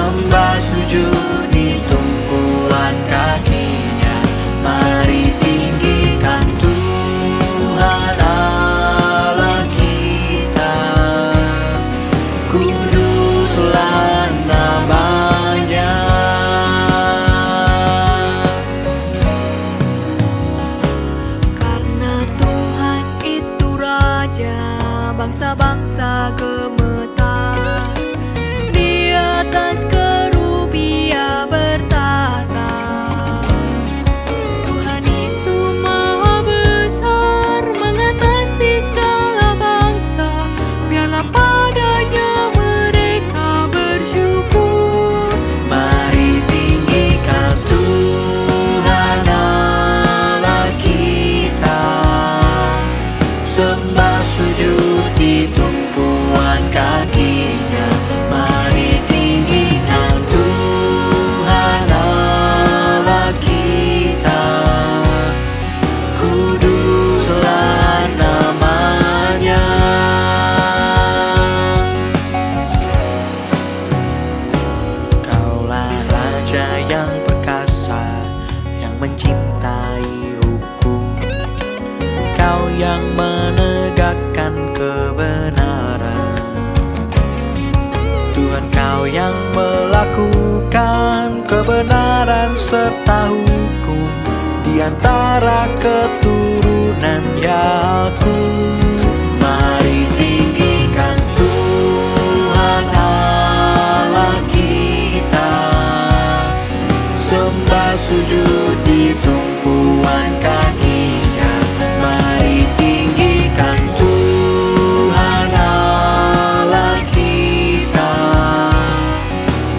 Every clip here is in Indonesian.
sembah sujud di tumpuan kakinya. Mari tinggikan Tuhan Allah kita, kuduslah namanya. Karena Tuhan itu Raja, bangsa-bangsa gemetar. Di atas kerubia bertata. Tuhan itu maha besar, mengatasi segala bangsa. Biarlah padanya mereka bersyukur. Mari tinggikan Tuhan Allah kita, sembah sujud di tumpuan kakinya. Mari tinggikan Tuhan Allah kita, kuduslah namanya. Kaulah Raja yang perkasa, yang mencintai hukum. Kau yang menegakkan kebenaran. Tuhan, Kau yang melakukan kebenaran serta hukum di antara keturunan Yakub. Mari tinggikan Tuhan Allah kita, sembah sujud di tumpuan kakinya. Mari tinggikan Tuhan Allah kita,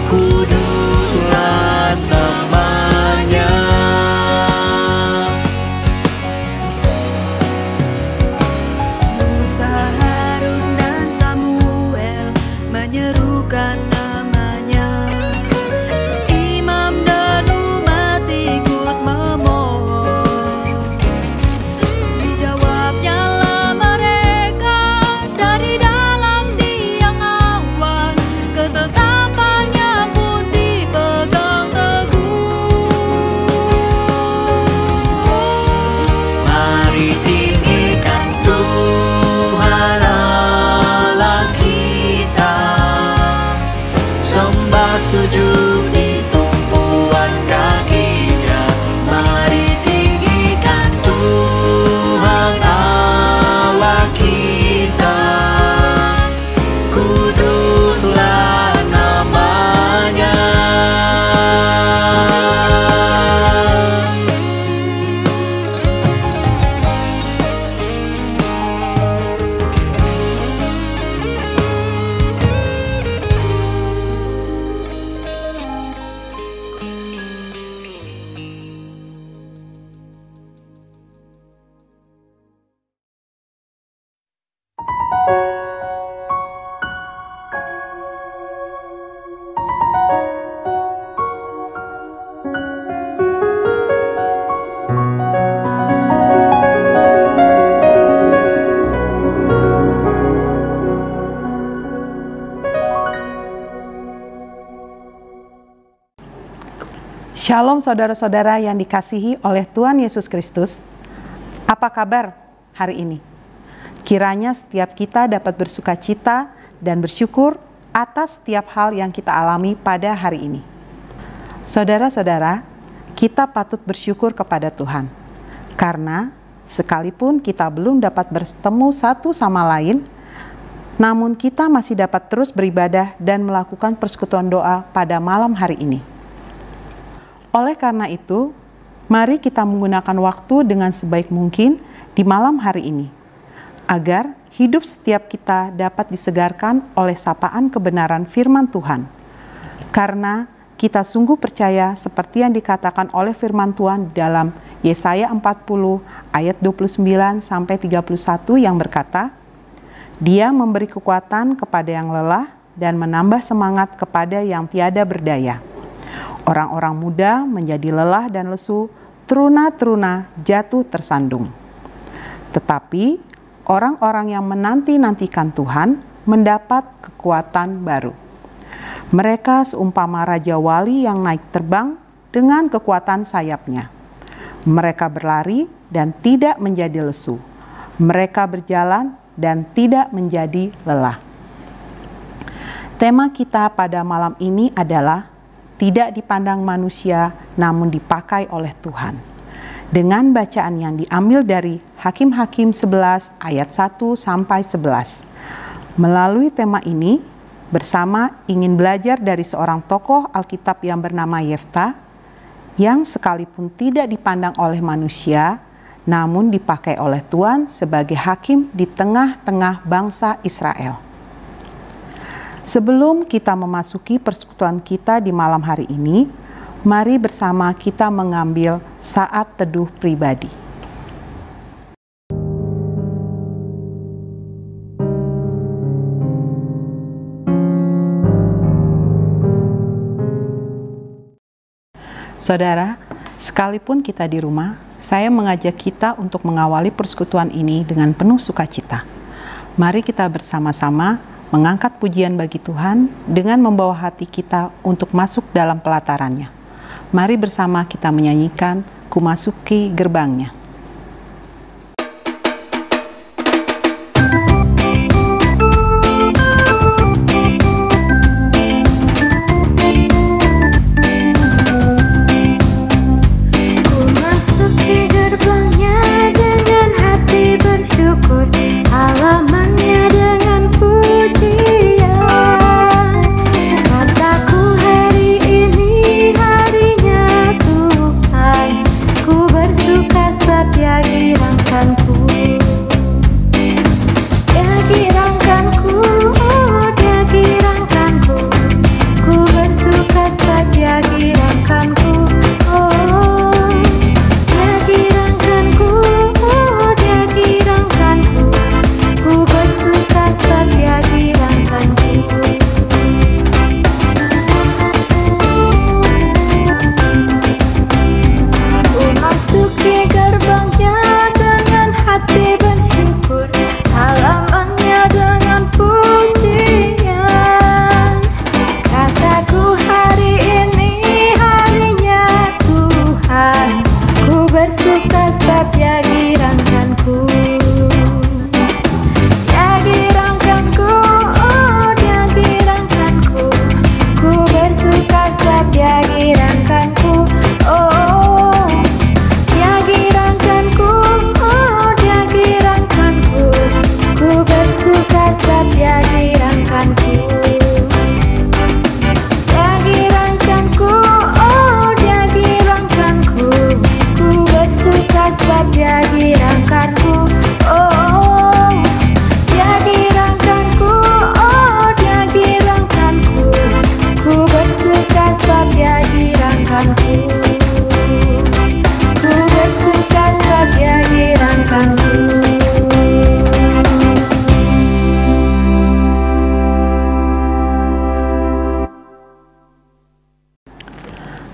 kuduslah namanya. Musa, Harun dan Samuel menyerukan namanya. Imam dan umat ikut memohon. Dijawabnyalah mereka dari dalam tiang awan. Ketetapannya pun dipegang teguh. Mari tinggikan Tuhan Allah kita, sembah sujud di tumpuan kakinya. Mari tinggikan Tuhan Allah kita, kuduslah namanya. Shalom saudara-saudara yang dikasihi oleh Tuhan Yesus Kristus. Apa kabar hari ini? Kiranya setiap kita dapat bersukacita dan bersyukur atas setiap hal yang kita alami pada hari ini. Saudara-saudara, kita patut bersyukur kepada Tuhan. Karena sekalipun kita belum dapat bertemu satu sama lain, namun kita masih dapat terus beribadah dan melakukan persekutuan doa pada malam hari ini. Oleh karena itu, mari kita menggunakan waktu dengan sebaik mungkin di malam hari ini, agar hidup setiap kita dapat disegarkan oleh sapaan kebenaran firman Tuhan. Karena kita sungguh percaya seperti yang dikatakan oleh firman Tuhan dalam Yesaya 40 ayat 29-31 yang berkata, Dia memberi kekuatan kepada yang lelah dan menambah semangat kepada yang tiada berdaya. Orang-orang muda menjadi lelah dan lesu, teruna-teruna jatuh tersandung. Tetapi orang-orang yang menanti-nantikan Tuhan mendapat kekuatan baru. Mereka seumpama raja wali yang naik terbang dengan kekuatan sayapnya. Mereka berlari dan tidak menjadi lesu. Mereka berjalan dan tidak menjadi lelah. Tema kita pada malam ini adalah tidak dipandang manusia namun dipakai oleh Tuhan. Dengan bacaan yang diambil dari Hakim-Hakim 11 ayat 1 sampai 11. Melalui tema ini, bersama ingin belajar dari seorang tokoh Alkitab yang bernama Yefta, yang sekalipun tidak dipandang oleh manusia, namun dipakai oleh Tuhan sebagai hakim di tengah-tengah bangsa Israel. Sebelum kita memasuki persekutuan kita di malam hari ini, mari bersama kita mengambil saat teduh pribadi. Saudara, sekalipun kita di rumah, saya mengajak kita untuk mengawali persekutuan ini dengan penuh sukacita. Mari kita bersama-sama mengangkat pujian bagi Tuhan dengan membawa hati kita untuk masuk dalam pelatarannya. Mari bersama kita menyanyikan "Ku Masuki Gerbangnya".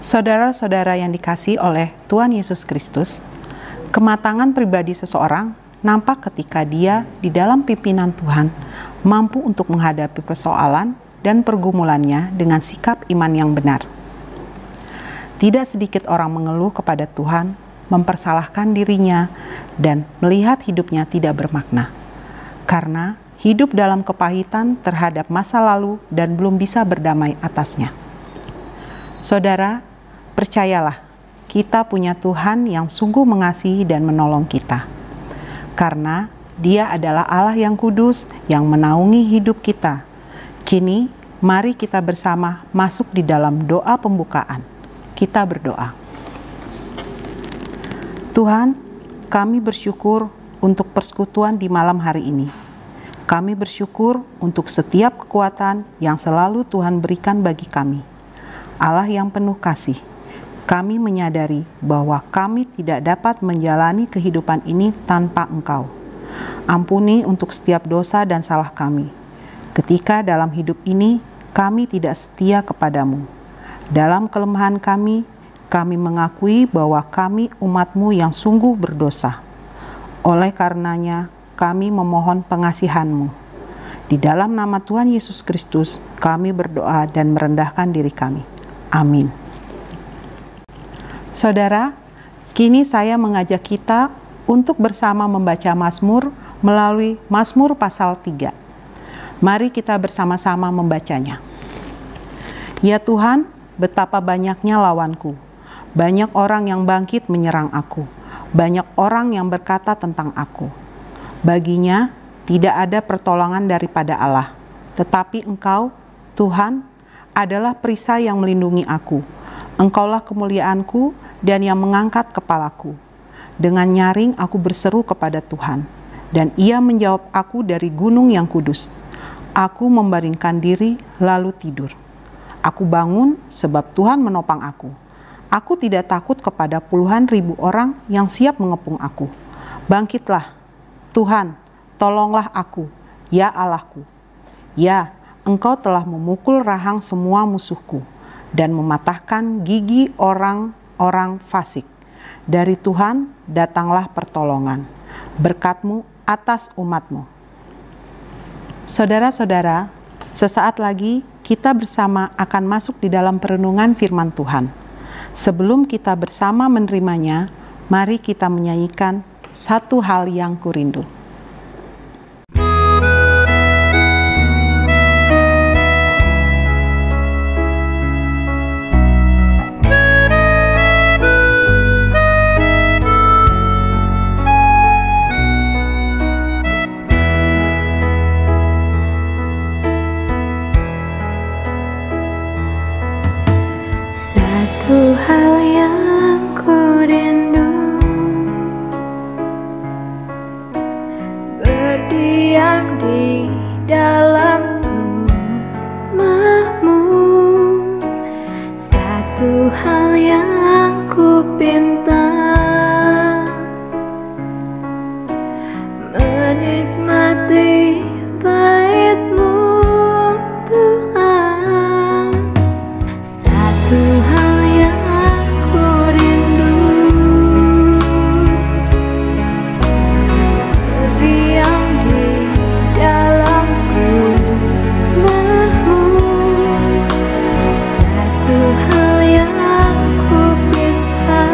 Saudara-saudara yang dikasihi oleh Tuhan Yesus Kristus, kematangan pribadi seseorang nampak ketika dia di dalam pimpinan Tuhan mampu untuk menghadapi persoalan dan pergumulannya dengan sikap iman yang benar. Tidak sedikit orang mengeluh kepada Tuhan, mempersalahkan dirinya, dan melihat hidupnya tidak bermakna. Karena hidup dalam kepahitan terhadap masa lalu dan belum bisa berdamai atasnya. Saudara, percayalah, kita punya Tuhan yang sungguh mengasihi dan menolong kita. Karena Dia adalah Allah yang kudus yang menaungi hidup kita. Kini, mari kita bersama masuk di dalam doa pembukaan. Kita berdoa. Tuhan, kami bersyukur untuk persekutuan di malam hari ini. Kami bersyukur untuk setiap kekuatan yang selalu Tuhan berikan bagi kami. Allah yang penuh kasih, kami menyadari bahwa kami tidak dapat menjalani kehidupan ini tanpa Engkau. Ampuni untuk setiap dosa dan salah kami. Ketika dalam hidup ini kami tidak setia kepadamu. Dalam kelemahan kami mengakui bahwa kami umat-Mu yang sungguh berdosa. Oleh karenanya, kami memohon pengasihan-Mu. Di dalam nama Tuhan Yesus Kristus, kami berdoa dan merendahkan diri kami. Amin. Saudara, kini saya mengajak kita untuk bersama membaca Mazmur melalui Mazmur pasal 3. Mari kita bersama-sama membacanya. Ya Tuhan, betapa banyaknya lawanku. Banyak orang yang bangkit menyerang aku. Banyak orang yang berkata tentang aku. Baginya tidak ada pertolongan daripada Allah. Tetapi Engkau, Tuhan, adalah perisai yang melindungi aku. Engkaulah kemuliaanku dan yang mengangkat kepalaku. Dengan nyaring aku berseru kepada Tuhan, dan Ia menjawab aku dari gunung yang kudus. Aku membaringkan diri lalu tidur. Aku bangun sebab Tuhan menopang aku. Aku tidak takut kepada puluhan ribu orang yang siap mengepung aku. Bangkitlah, Tuhan, tolonglah aku, ya Allahku. Ya, Engkau telah memukul rahang semua musuhku dan mematahkan gigi orang-orang fasik. Dari Tuhan datanglah pertolongan, berkat-Mu atas umat-Mu. Saudara-saudara, sesaat lagi kita bersama akan masuk di dalam perenungan firman Tuhan. Sebelum kita bersama menerimanya, mari kita menyanyikan Satu Hal Yang Kurindu. Satu hal yang kurindu, berdiam di dalam rumah-Mu. Satu hal yang ku pinta, menikmati bait-Mu, Tuhan. Satu hal yang ku rindu, berdiam di dalam rumah-Mu. Satu hal yang ku pinta,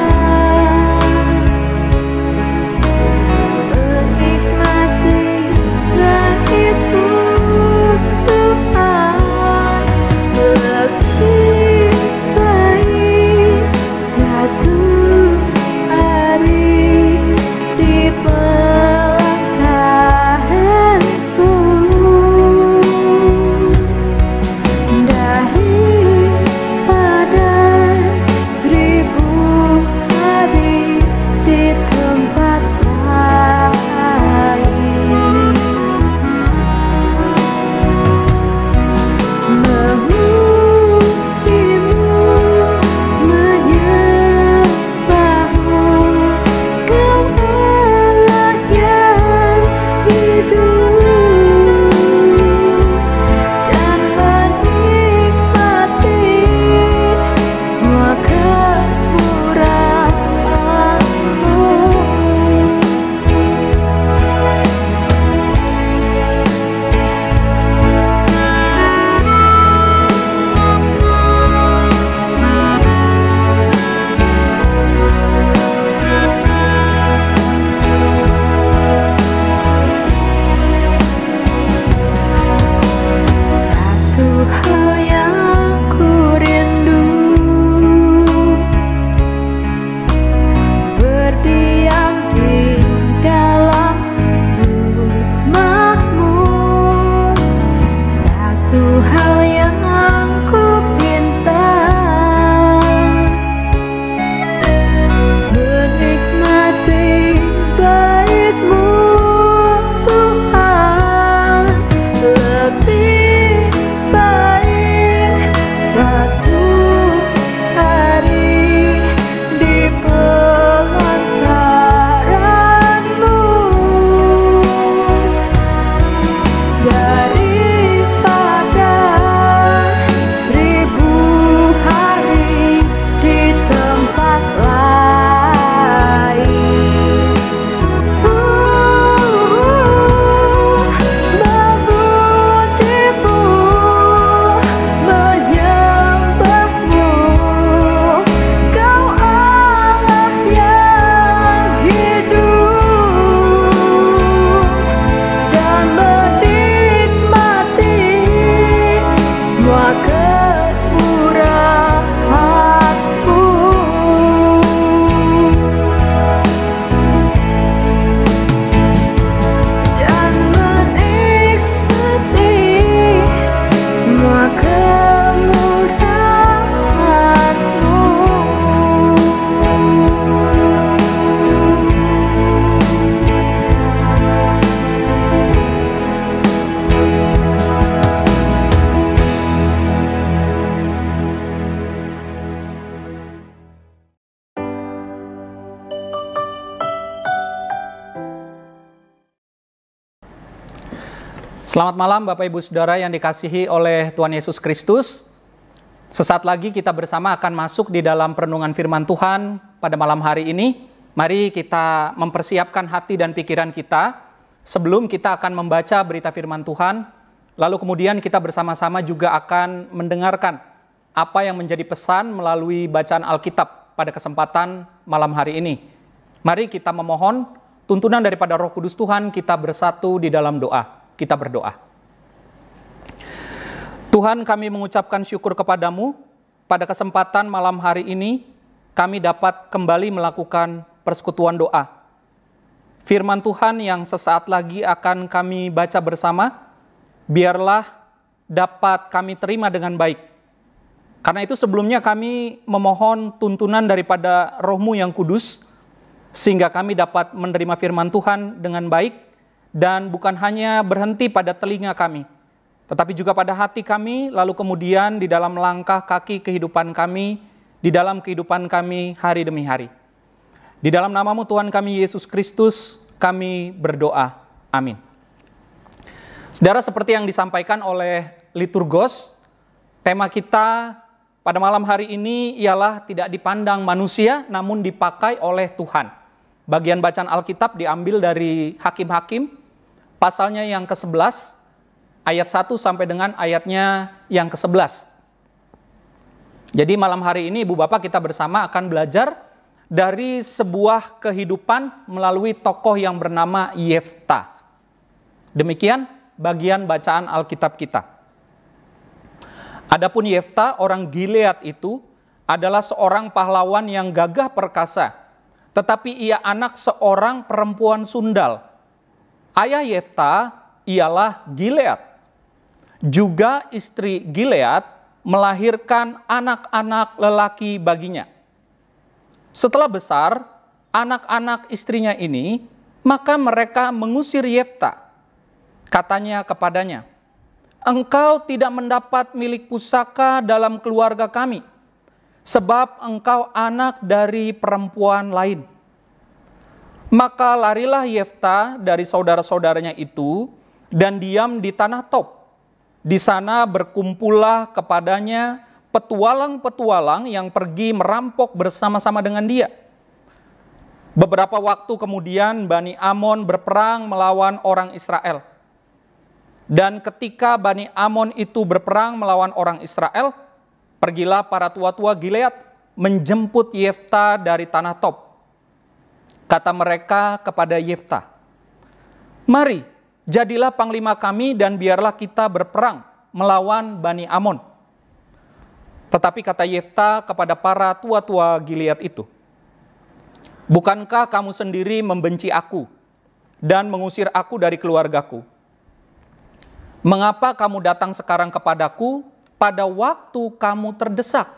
Selamat malam Bapak Ibu Saudara yang dikasihi oleh Tuhan Yesus Kristus. Sesaat lagi kita bersama akan masuk di dalam perenungan firman Tuhan pada malam hari ini. Mari kita mempersiapkan hati dan pikiran kita sebelum kita akan membaca berita firman Tuhan. Lalu kemudian kita bersama-sama juga akan mendengarkan apa yang menjadi pesan melalui bacaan Alkitab pada kesempatan malam hari ini. Mari kita memohon tuntunan daripada Roh Kudus Tuhan, kita bersatu di dalam doa. Kita berdoa. Tuhan, kami mengucapkan syukur kepadamu pada kesempatan malam hari ini kami dapat kembali melakukan persekutuan doa. Firman Tuhan yang sesaat lagi akan kami baca bersama, biarlah dapat kami terima dengan baik. Karena itu sebelumnya kami memohon tuntunan daripada Roh-Mu yang kudus, sehingga kami dapat menerima firman Tuhan dengan baik, dan bukan hanya berhenti pada telinga kami, tetapi juga pada hati kami, lalu kemudian di dalam langkah kaki kehidupan kami, di dalam kehidupan kami hari demi hari. Di dalam nama-Mu Tuhan kami Yesus Kristus, kami berdoa. Amin. Saudara, seperti yang disampaikan oleh liturgos, tema kita pada malam hari ini ialah tidak dipandang manusia, namun dipakai oleh Tuhan. Bagian bacaan Alkitab diambil dari Hakim-Hakim, pasalnya yang ke-11, ayat 1 sampai dengan ayatnya yang ke-11. Jadi malam hari ini Ibu Bapak kita bersama akan belajar dari sebuah kehidupan melalui tokoh yang bernama Yefta. Demikian bagian bacaan Alkitab kita. Adapun Yefta, orang Gilead itu adalah seorang pahlawan yang gagah perkasa, tetapi ia anak seorang perempuan sundal. Ayah Yefta ialah Gilead. Juga istri Gilead melahirkan anak-anak lelaki baginya. Setelah besar, anak-anak istrinya ini, maka mereka mengusir Yefta. Katanya kepadanya, "Engkau tidak mendapat milik pusaka dalam keluarga kami, sebab engkau anak dari perempuan lain." Maka larilah Yefta dari saudara-saudaranya itu dan diam di tanah Tob. Di sana berkumpullah kepadanya petualang-petualang yang pergi merampok bersama-sama dengan dia. Beberapa waktu kemudian Bani Amon berperang melawan orang Israel. Dan ketika Bani Amon itu berperang melawan orang Israel, pergilah para tua-tua Gilead menjemput Yefta dari tanah Tob. Kata mereka kepada Yefta, "Mari, jadilah panglima kami dan biarlah kita berperang melawan Bani Amon." Tetapi kata Yefta kepada para tua-tua Gilead itu, "Bukankah kamu sendiri membenci aku dan mengusir aku dari keluargaku? Mengapa kamu datang sekarang kepadaku pada waktu kamu terdesak?"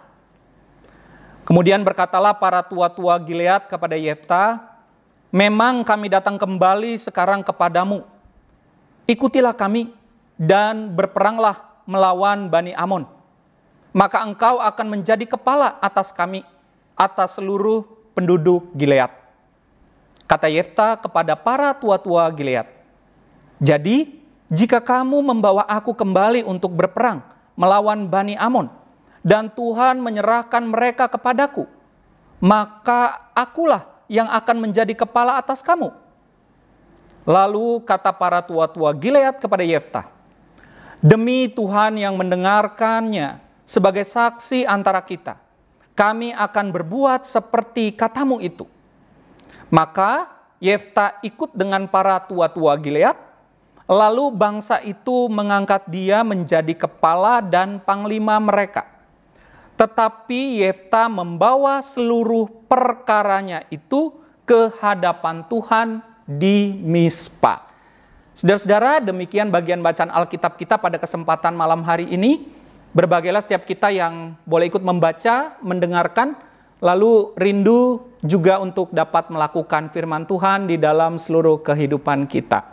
Kemudian berkatalah para tua-tua Gilead kepada Yefta, "Memang kami datang kembali sekarang kepadamu. Ikutilah kami dan berperanglah melawan Bani Amon. Maka engkau akan menjadi kepala atas kami, atas seluruh penduduk Gilead." Kata Yefta kepada para tua-tua Gilead, "Jadi, jika kamu membawa aku kembali untuk berperang melawan Bani Amon, dan Tuhan menyerahkan mereka kepadaku, maka akulah yang akan menjadi kepala atas kamu." Lalu kata para tua-tua Gilead kepada Yefta, "Demi Tuhan yang mendengarkannya sebagai saksi antara kita, kami akan berbuat seperti katamu itu." Maka Yefta ikut dengan para tua-tua Gilead, lalu bangsa itu mengangkat dia menjadi kepala dan panglima mereka. Tetapi Yefta membawa seluruh perkaranya itu ke hadapan Tuhan di Mispa. Saudara-saudara, demikian bagian bacaan Alkitab kita pada kesempatan malam hari ini. Berbahagialah setiap kita yang boleh ikut membaca, mendengarkan, lalu rindu juga untuk dapat melakukan firman Tuhan di dalam seluruh kehidupan kita.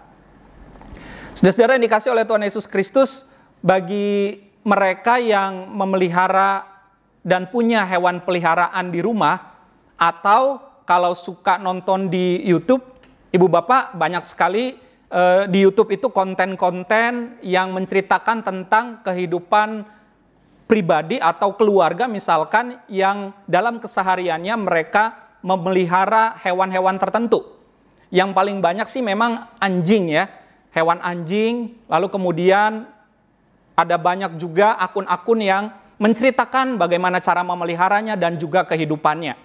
Saudara-saudara yang dikasihi oleh Tuhan Yesus Kristus, bagi mereka yang memelihara dan punya hewan peliharaan di rumah, atau kalau suka nonton di YouTube, Ibu Bapak banyak sekali di YouTube itu konten-konten yang menceritakan tentang kehidupan pribadi atau keluarga misalkan yang dalam kesehariannya mereka memelihara hewan-hewan tertentu. Yang paling banyak sih memang anjing ya, hewan anjing, lalu kemudian ada banyak juga akun-akun yang menceritakan bagaimana cara memeliharanya dan juga kehidupannya.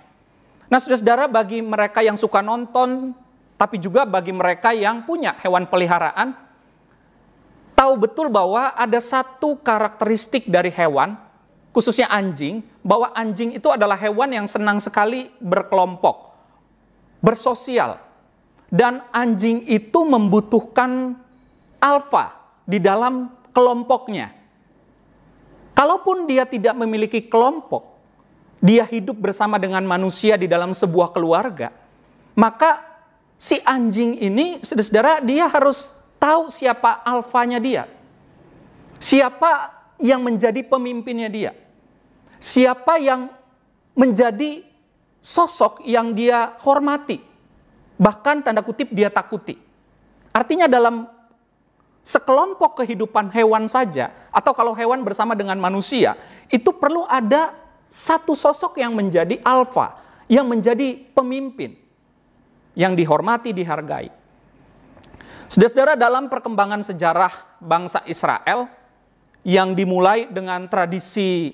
Nah, saudara-saudara, bagi mereka yang suka nonton, tapi juga bagi mereka yang punya hewan peliharaan, tahu betul bahwa ada satu karakteristik dari hewan, khususnya anjing, bahwa anjing itu adalah hewan yang senang sekali berkelompok, bersosial. Dan anjing itu membutuhkan alfa di dalam kelompoknya. Kalaupun dia tidak memiliki kelompok, dia hidup bersama dengan manusia di dalam sebuah keluarga, maka si anjing ini, saudara-saudara, dia harus tahu siapa alfanya dia. Siapa yang menjadi pemimpinnya dia. Siapa yang menjadi sosok yang dia hormati. Bahkan tanda kutip dia takuti. Artinya dalam sekelompok kehidupan hewan saja, atau kalau hewan bersama dengan manusia, itu perlu ada satu sosok yang menjadi alfa, yang menjadi pemimpin, yang dihormati, dihargai. Saudara-saudara, dalam perkembangan sejarah bangsa Israel, yang dimulai dengan tradisi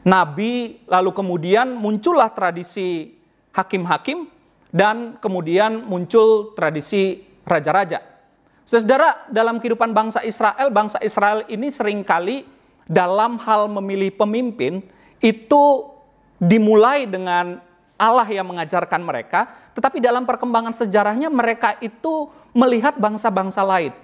nabi, lalu kemudian muncullah tradisi hakim-hakim, dan kemudian muncul tradisi raja-raja. Saudara, dalam kehidupan bangsa Israel ini seringkali dalam hal memilih pemimpin, itu dimulai dengan Allah yang mengajarkan mereka, tetapi dalam perkembangan sejarahnya mereka itu melihat bangsa-bangsa lain.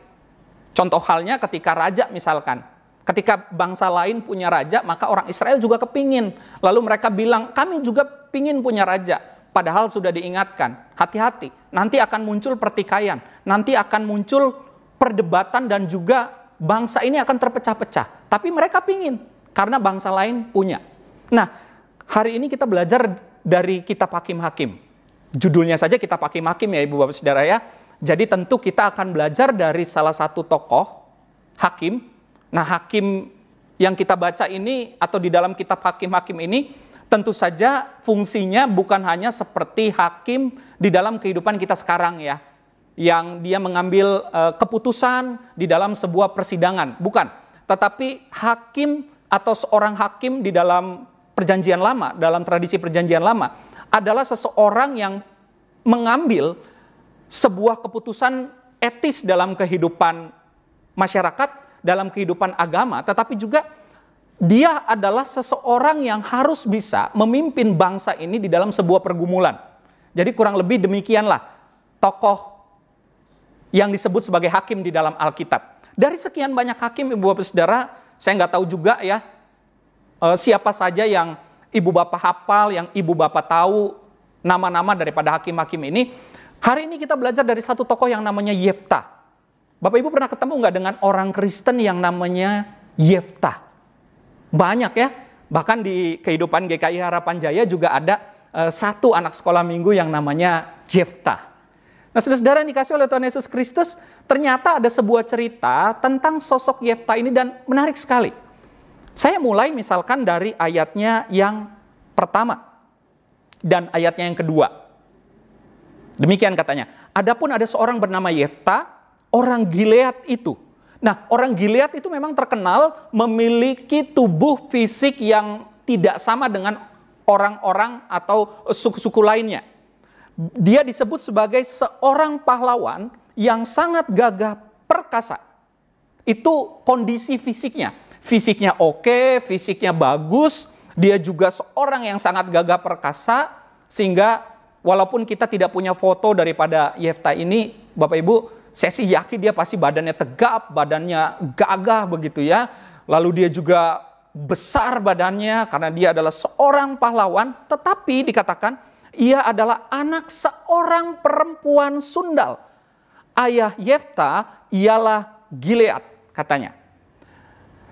Contoh halnya ketika raja misalkan, ketika bangsa lain punya raja, maka orang Israel juga kepingin. Lalu mereka bilang, kami juga pingin punya raja. Padahal sudah diingatkan, hati-hati, nanti akan muncul pertikaian, nanti akan muncul perdebatan dan juga bangsa ini akan terpecah-pecah. Tapi mereka pingin, karena bangsa lain punya. Nah, hari ini kita belajar dari kitab Hakim-Hakim. Judulnya saja kitab Hakim-Hakim ya Ibu Bapak Saudara ya. Jadi tentu kita akan belajar dari salah satu tokoh, Hakim. Nah, Hakim yang kita baca ini atau di dalam kitab Hakim-Hakim ini tentu saja fungsinya bukan hanya seperti hakim di dalam kehidupan kita sekarang ya. Yang dia mengambil keputusan di dalam sebuah persidangan. Bukan. Tetapi hakim atau seorang hakim di dalam Perjanjian Lama, dalam tradisi Perjanjian Lama, adalah seseorang yang mengambil sebuah keputusan etis dalam kehidupan masyarakat, dalam kehidupan agama, tetapi juga dia adalah seseorang yang harus bisa memimpin bangsa ini di dalam sebuah pergumulan. Jadi kurang lebih demikianlah tokoh yang disebut sebagai hakim di dalam Alkitab. Dari sekian banyak hakim, Ibu Bapak Saudara, saya nggak tahu juga ya, siapa saja yang Ibu Bapak hafal, yang Ibu Bapak tahu nama-nama daripada hakim-hakim ini. Hari ini kita belajar dari satu tokoh yang namanya Yefta. Bapak Ibu pernah ketemu nggak dengan orang Kristen yang namanya Yefta? Banyak ya, bahkan di kehidupan GKI Harapan Jaya juga ada satu anak sekolah minggu yang namanya Yefta. Nah, saudara-saudara yang dikasih oleh Tuhan Yesus Kristus, ternyata ada sebuah cerita tentang sosok Yefta ini dan menarik sekali. Saya mulai misalkan dari ayatnya yang pertama dan ayatnya yang kedua. Demikian katanya, adapun ada seorang bernama Yefta, orang Gilead itu. Nah, orang Gilead itu memang terkenal memiliki tubuh fisik yang tidak sama dengan orang-orang atau suku-suku lainnya. Dia disebut sebagai seorang pahlawan yang sangat gagah perkasa. Itu kondisi fisiknya. Fisiknya oke, fisiknya bagus, dia juga seorang yang sangat gagah perkasa, sehingga walaupun kita tidak punya foto daripada Yefta ini, Bapak Ibu, saya sih yakin dia pasti badannya tegap, badannya gagah begitu ya. Lalu dia juga besar badannya karena dia adalah seorang pahlawan, tetapi dikatakan ia adalah anak seorang perempuan sundal. Ayah Yefta ialah Gilead, katanya.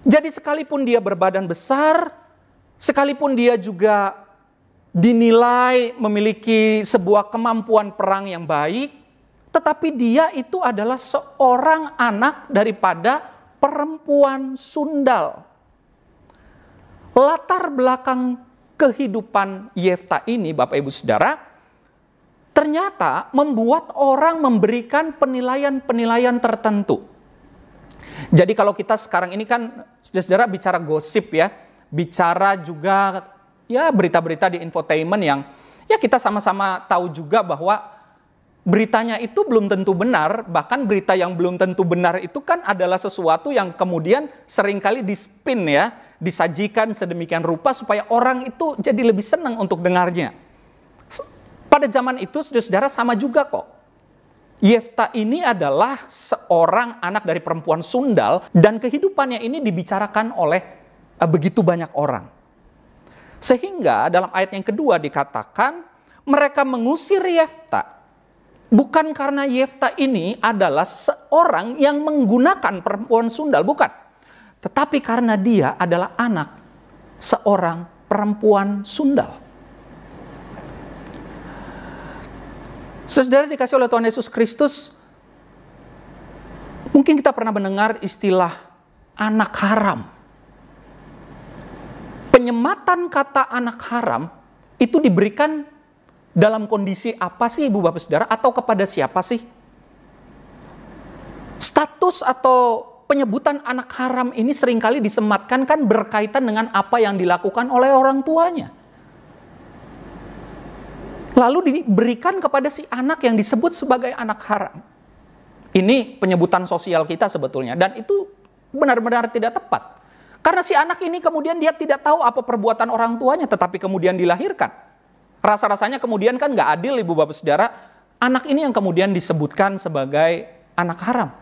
Jadi sekalipun dia berbadan besar, sekalipun dia juga dinilai memiliki sebuah kemampuan perang yang baik, tetapi dia itu adalah seorang anak daripada perempuan sundal. Latar belakang kehidupan Yefta ini, Bapak Ibu Saudara, ternyata membuat orang memberikan penilaian-penilaian tertentu. Jadi kalau kita sekarang ini kan, saudara-saudara, bicara gosip ya, bicara juga ya berita-berita di infotainment yang ya kita sama-sama tahu juga bahwa beritanya itu belum tentu benar, bahkan berita yang belum tentu benar itu kan adalah sesuatu yang kemudian seringkali dispin ya, disajikan sedemikian rupa supaya orang itu jadi lebih senang untuk dengarnya. Pada zaman itu saudara-saudara sama juga kok. Yefta ini adalah seorang anak dari perempuan sundal dan kehidupannya ini dibicarakan oleh begitu banyak orang. Sehingga dalam ayat yang kedua dikatakan mereka mengusir Yefta. Bukan karena Yefta ini adalah seorang yang menggunakan perempuan sundal, bukan. Tetapi karena dia adalah anak seorang perempuan sundal. Saudara dikasih oleh Tuhan Yesus Kristus, mungkin kita pernah mendengar istilah anak haram. Penyematan kata anak haram itu diberikan dalam kondisi apa sih Ibu Bapak Saudara, atau kepada siapa sih? Status atau penyebutan anak haram ini seringkali disematkan kan berkaitan dengan apa yang dilakukan oleh orang tuanya. Lalu diberikan kepada si anak yang disebut sebagai anak haram. Ini penyebutan sosial kita sebetulnya, dan itu benar-benar tidak tepat. Karena si anak ini kemudian dia tidak tahu apa perbuatan orang tuanya, tetapi kemudian dilahirkan. Rasa-rasanya kemudian kan gak adil Ibu Bapak Saudara, anak ini yang kemudian disebutkan sebagai anak haram.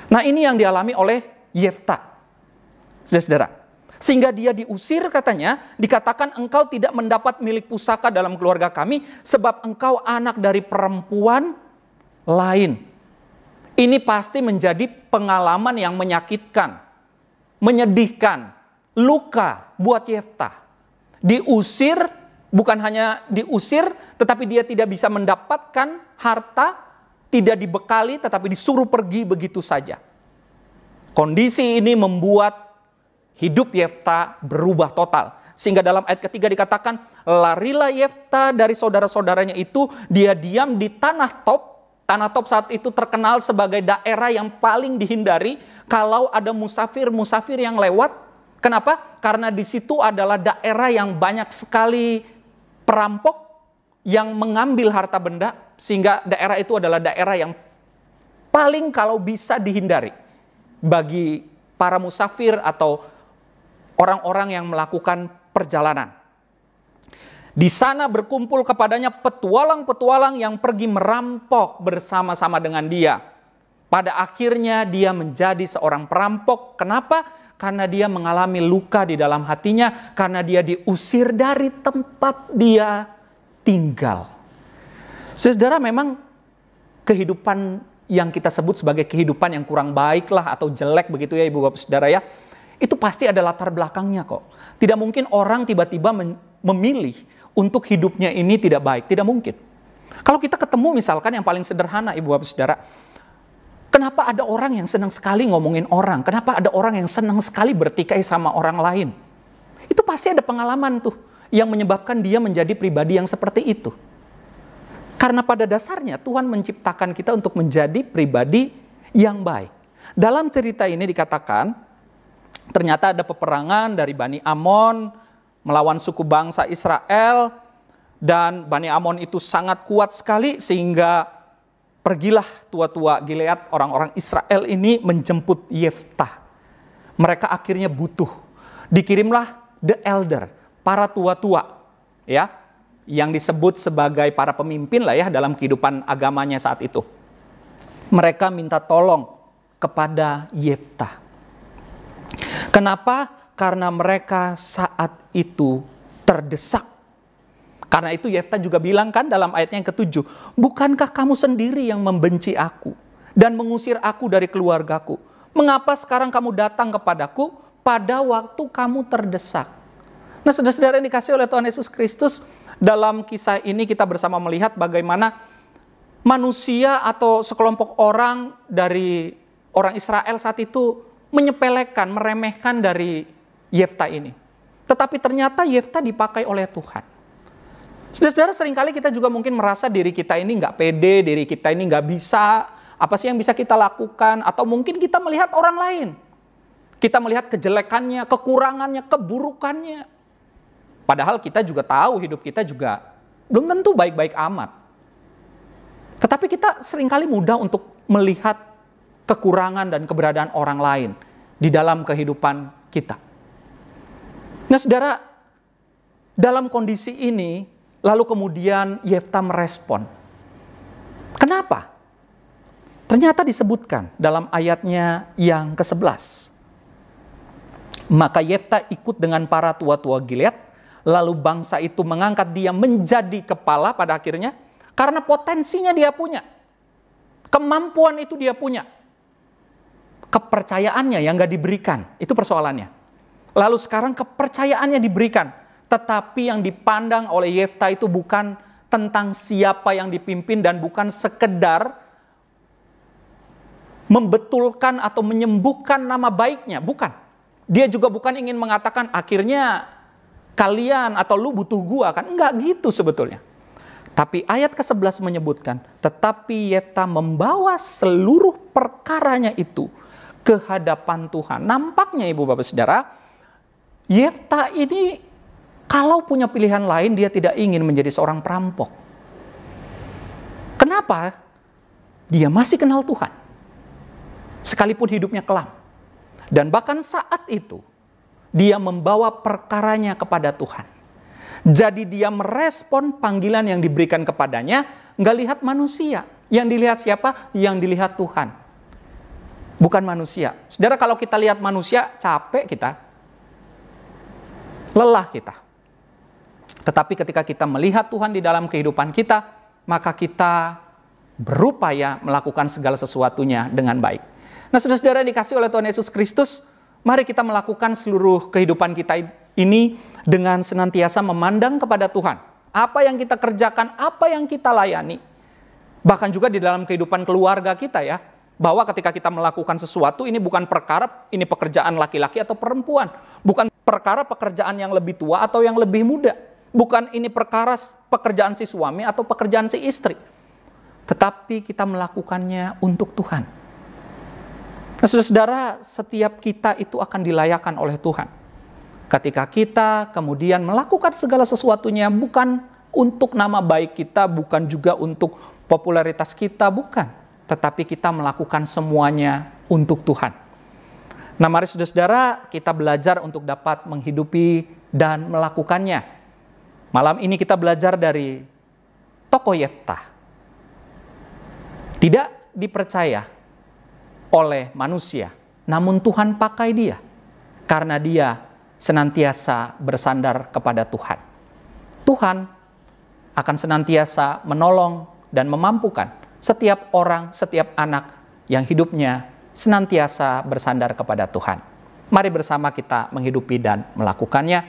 Nah ini yang dialami oleh Yefta, saudara. Sehingga dia diusir katanya, dikatakan engkau tidak mendapat milik pusaka dalam keluarga kami, sebab engkau anak dari perempuan lain. Ini pasti menjadi pengalaman yang menyakitkan, menyedihkan, luka buat Yefta. Diusir. Bukan hanya diusir, tetapi dia tidak bisa mendapatkan harta, tidak dibekali, tetapi disuruh pergi begitu saja. Kondisi ini membuat hidup Yefta berubah total. Sehingga dalam ayat ketiga dikatakan, larilah Yefta dari saudara-saudaranya itu, dia diam di Tanah Top. Tanah Top saat itu terkenal sebagai daerah yang paling dihindari kalau ada musafir-musafir yang lewat. Kenapa? Karena di situ adalah daerah yang banyak sekali perampok yang mengambil harta benda, sehingga daerah itu adalah daerah yang paling kalau bisa dihindari bagi para musafir atau orang-orang yang melakukan perjalanan. Di sana berkumpul kepadanya petualang-petualang yang pergi merampok bersama-sama dengan dia. Pada akhirnya dia menjadi seorang perampok. Kenapa? Karena dia mengalami luka di dalam hatinya, karena dia diusir dari tempat dia tinggal. Saudara, memang kehidupan yang kita sebut sebagai kehidupan yang kurang baik lah atau jelek begitu ya Ibu Bapak Saudara ya, itu pasti ada latar belakangnya kok. Tidak mungkin orang tiba-tiba memilih untuk hidupnya ini tidak baik, tidak mungkin. Kalau kita ketemu misalkan yang paling sederhana Ibu Bapak Saudara, kenapa ada orang yang senang sekali ngomongin orang? Kenapa ada orang yang senang sekali bertikai sama orang lain? Itu pasti ada pengalaman tuh yang menyebabkan dia menjadi pribadi yang seperti itu. Karena pada dasarnya Tuhan menciptakan kita untuk menjadi pribadi yang baik. Dalam cerita ini dikatakan, ternyata ada peperangan dari Bani Amon melawan suku bangsa Israel. Dan Bani Amon itu sangat kuat sekali sehingga pergilah tua-tua Gilead, orang-orang Israel ini menjemput Yefta. Mereka akhirnya butuh. Dikirimlah the elder, para tua-tua, ya, yang disebut sebagai para pemimpin lah ya dalam kehidupan agamanya saat itu. Mereka minta tolong kepada Yefta. Kenapa? Karena mereka saat itu terdesak. Karena itu Yefta juga bilang kan dalam ayatnya yang ke-7, bukankah kamu sendiri yang membenci aku dan mengusir aku dari keluargaku? Mengapa sekarang kamu datang kepadaku pada waktu kamu terdesak? Nah, saudara-saudara yang dikasih oleh Tuhan Yesus Kristus, dalam kisah ini kita bersama melihat bagaimana manusia atau sekelompok orang dari orang Israel saat itu menyepelekan, meremehkan dari Yefta ini. Tetapi ternyata Yefta dipakai oleh Tuhan. Saudara-saudara, seringkali kita juga mungkin merasa diri kita ini nggak pede, diri kita ini nggak bisa, apa sih yang bisa kita lakukan, atau mungkin kita melihat orang lain. Kita melihat kejelekannya, kekurangannya, keburukannya. Padahal kita juga tahu hidup kita juga belum tentu baik-baik amat. Tetapi kita seringkali mudah untuk melihat kekurangan dan keberadaan orang lain di dalam kehidupan kita. Nah saudara, dalam kondisi ini, lalu kemudian Yefta merespon. Kenapa? Ternyata disebutkan dalam ayatnya yang ke-11. Maka Yefta ikut dengan para tua-tua Gilead, lalu bangsa itu mengangkat dia menjadi kepala pada akhirnya, karena potensinya dia punya. Kemampuan itu dia punya. Kepercayaannya yang gak diberikan, itu persoalannya. Lalu sekarang kepercayaannya diberikan, tetapi yang dipandang oleh Yefta itu bukan tentang siapa yang dipimpin dan bukan sekedar membetulkan atau menyembuhkan nama baiknya, bukan. Dia juga bukan ingin mengatakan akhirnya kalian atau lu butuh gua kan, enggak gitu sebetulnya. Tapi ayat ke-11 menyebutkan, tetapi Yefta membawa seluruh perkaranya itu ke hadapan Tuhan. Nampaknya Ibu Bapak Saudara, Yefta ini kalau punya pilihan lain, dia tidak ingin menjadi seorang perampok. Kenapa? Dia masih kenal Tuhan. Sekalipun hidupnya kelam. Dan bahkan saat itu, dia membawa perkaranya kepada Tuhan. Jadi dia merespon panggilan yang diberikan kepadanya, nggak lihat manusia. Yang dilihat siapa? Yang dilihat Tuhan. Bukan manusia. Saudara, kalau kita lihat manusia, capek kita. Lelah kita. Tetapi ketika kita melihat Tuhan di dalam kehidupan kita, maka kita berupaya melakukan segala sesuatunya dengan baik. Nah, saudara-saudara yang dikasih oleh Tuhan Yesus Kristus, mari kita melakukan seluruh kehidupan kita ini dengan senantiasa memandang kepada Tuhan. Apa yang kita kerjakan, apa yang kita layani. Bahkan juga di dalam kehidupan keluarga kita ya, bahwa ketika kita melakukan sesuatu, ini bukan perkara ini pekerjaan laki-laki atau perempuan. Bukan perkara pekerjaan yang lebih tua atau yang lebih muda. Bukan ini perkara pekerjaan si suami atau pekerjaan si istri. Tetapi kita melakukannya untuk Tuhan. Nah, saudara-saudara, setiap kita itu akan dilayakkan oleh Tuhan. Ketika kita kemudian melakukan segala sesuatunya bukan untuk nama baik kita, bukan juga untuk popularitas kita, bukan. Tetapi kita melakukan semuanya untuk Tuhan. Nah, mari saudara-saudara kita belajar untuk dapat menghidupi dan melakukannya. Malam ini kita belajar dari tokoh Yefta. Tidak dipercaya oleh manusia, namun Tuhan pakai dia. Karena dia senantiasa bersandar kepada Tuhan. Tuhan akan senantiasa menolong dan memampukan setiap orang, setiap anak yang hidupnya senantiasa bersandar kepada Tuhan. Mari bersama kita menghidupi dan melakukannya.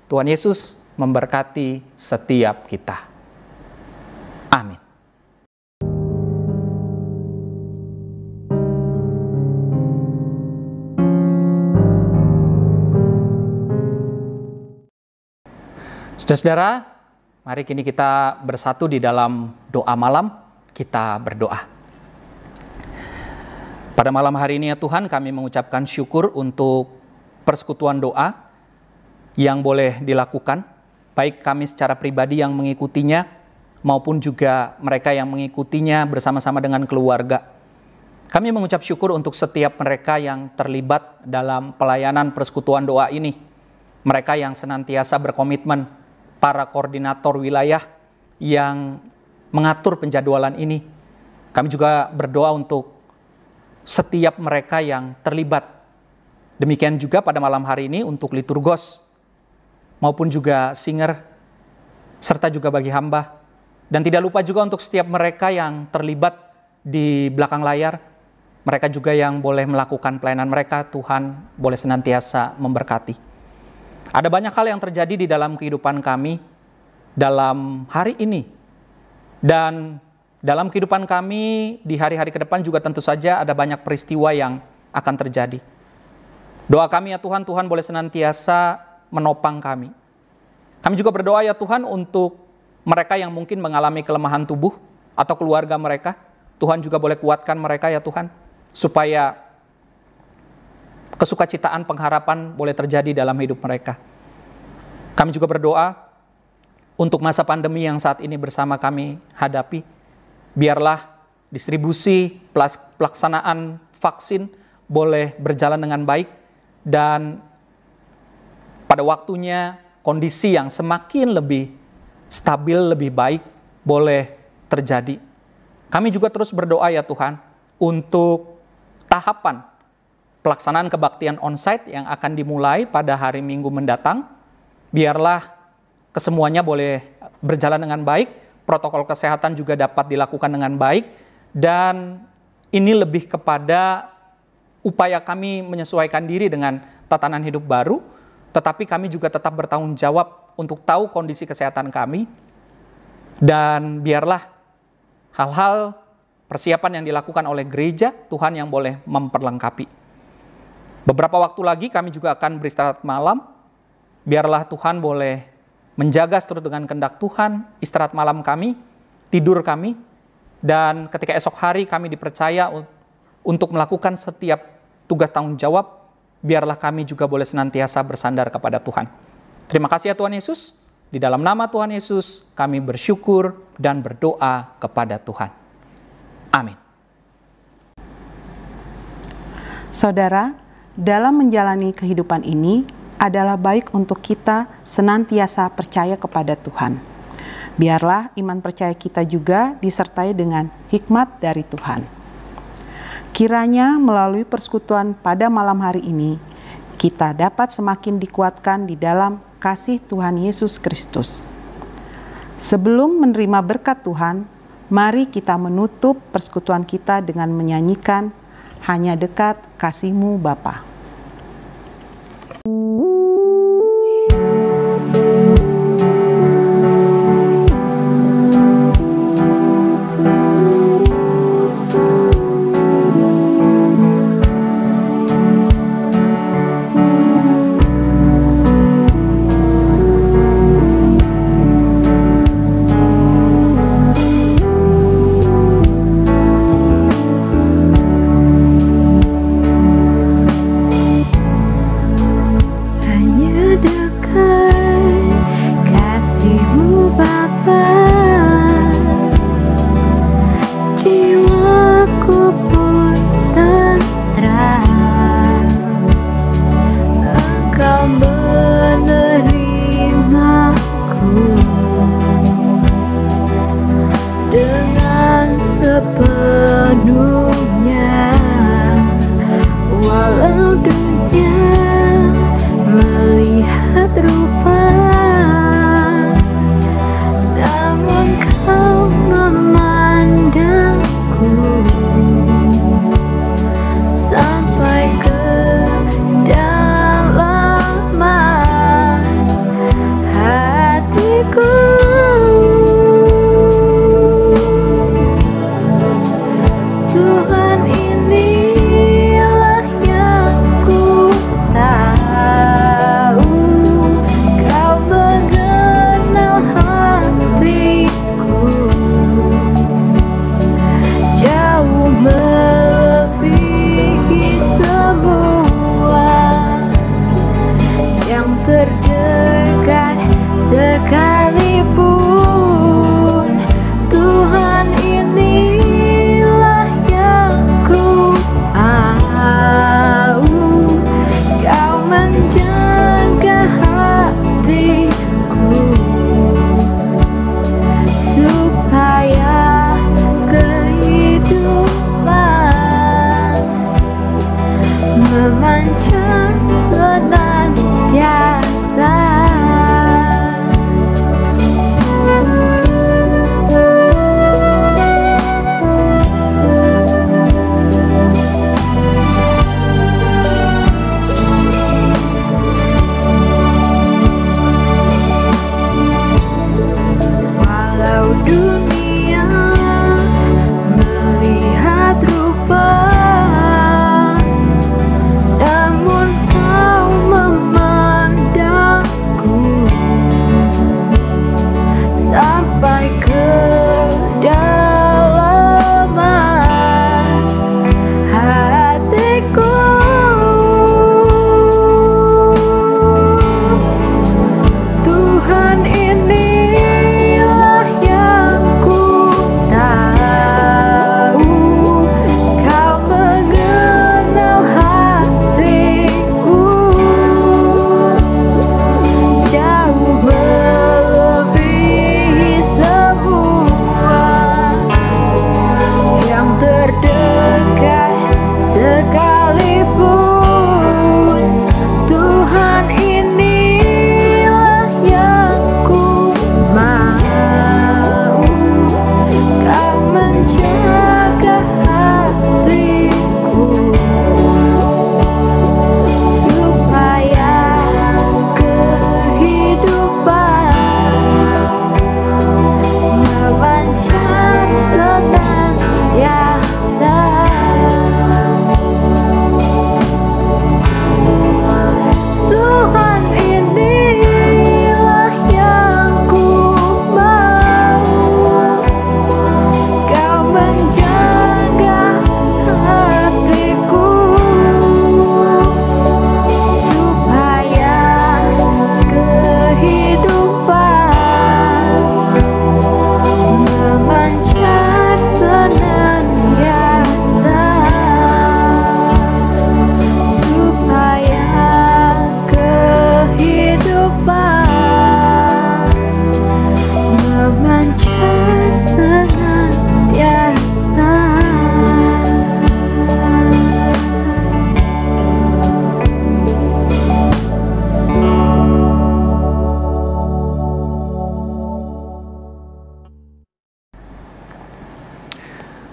Tuhan Yesus memberkati setiap kita. Amin. Saudara-saudara, mari kini kita bersatu di dalam doa malam. Kita berdoa. Pada malam hari ini ya Tuhan, kami mengucapkan syukur untuk persekutuan doa yang boleh dilakukan, baik kami secara pribadi yang mengikutinya, maupun juga mereka yang mengikutinya bersama-sama dengan keluarga. Kami mengucap syukur untuk setiap mereka yang terlibat dalam pelayanan persekutuan doa ini. Mereka yang senantiasa berkomitmen, para koordinator wilayah yang mengatur penjadwalan ini. Kami juga berdoa untuk setiap mereka yang terlibat. Demikian juga pada malam hari ini untuk liturgos, maupun juga singer, serta juga bagi hamba. Dan tidak lupa juga untuk setiap mereka yang terlibat di belakang layar, mereka juga yang boleh melakukan pelayanan mereka, Tuhan boleh senantiasa memberkati. Ada banyak hal yang terjadi di dalam kehidupan kami dalam hari ini. Dan dalam kehidupan kami di hari-hari ke depan juga tentu saja ada banyak peristiwa yang akan terjadi. Doa kami ya Tuhan, Tuhan boleh senantiasa menopang kami. Kami juga berdoa ya Tuhan untuk mereka yang mungkin mengalami kelemahan tubuh atau keluarga mereka. Tuhan juga boleh kuatkan mereka ya Tuhan, supaya kesukacitaan pengharapan boleh terjadi dalam hidup mereka. Kami juga berdoa untuk masa pandemi yang saat ini bersama kami hadapi. Biarlah distribusi pelaksanaan vaksin boleh berjalan dengan baik, dan pada waktunya kondisi yang semakin lebih stabil, lebih baik boleh terjadi. Kami juga terus berdoa ya Tuhan untuk tahapan pelaksanaan kebaktian onsite yang akan dimulai pada hari Minggu mendatang. Biarlah kesemuanya boleh berjalan dengan baik, protokol kesehatan juga dapat dilakukan dengan baik, dan ini lebih kepada upaya kami menyesuaikan diri dengan tatanan hidup baru, tetapi kami juga tetap bertanggung jawab untuk tahu kondisi kesehatan kami, dan biarlah hal-hal persiapan yang dilakukan oleh gereja, Tuhan yang boleh memperlengkapi. Beberapa waktu lagi kami juga akan beristirahat malam, biarlah Tuhan boleh menjaga seturut dengan kehendak Tuhan, istirahat malam kami, tidur kami, dan ketika esok hari kami dipercaya untuk melakukan setiap tugas tanggung jawab, biarlah kami juga boleh senantiasa bersandar kepada Tuhan. Terima kasih ya Tuhan Yesus, di dalam nama Tuhan Yesus kami bersyukur dan berdoa kepada Tuhan. Amin. Saudara, dalam menjalani kehidupan ini adalah baik untuk kita senantiasa percaya kepada Tuhan. Biarlah iman percaya kita juga disertai dengan hikmat dari Tuhan. Kiranya melalui persekutuan pada malam hari ini, kita dapat semakin dikuatkan di dalam kasih Tuhan Yesus Kristus. Sebelum menerima berkat Tuhan, mari kita menutup persekutuan kita dengan menyanyikan Hanya Dekat Kasih-Mu Bapa.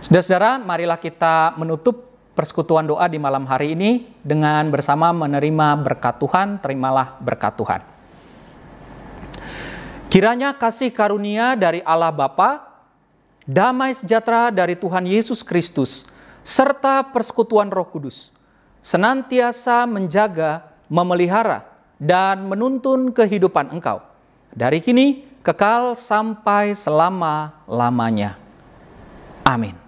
Saudara-saudara, marilah kita menutup persekutuan doa di malam hari ini dengan bersama menerima berkat Tuhan. Terimalah berkat Tuhan. Kiranya kasih karunia dari Allah Bapa, damai sejahtera dari Tuhan Yesus Kristus, serta persekutuan Roh Kudus senantiasa menjaga, memelihara, dan menuntun kehidupan engkau dari kini kekal sampai selama-lamanya. Amin.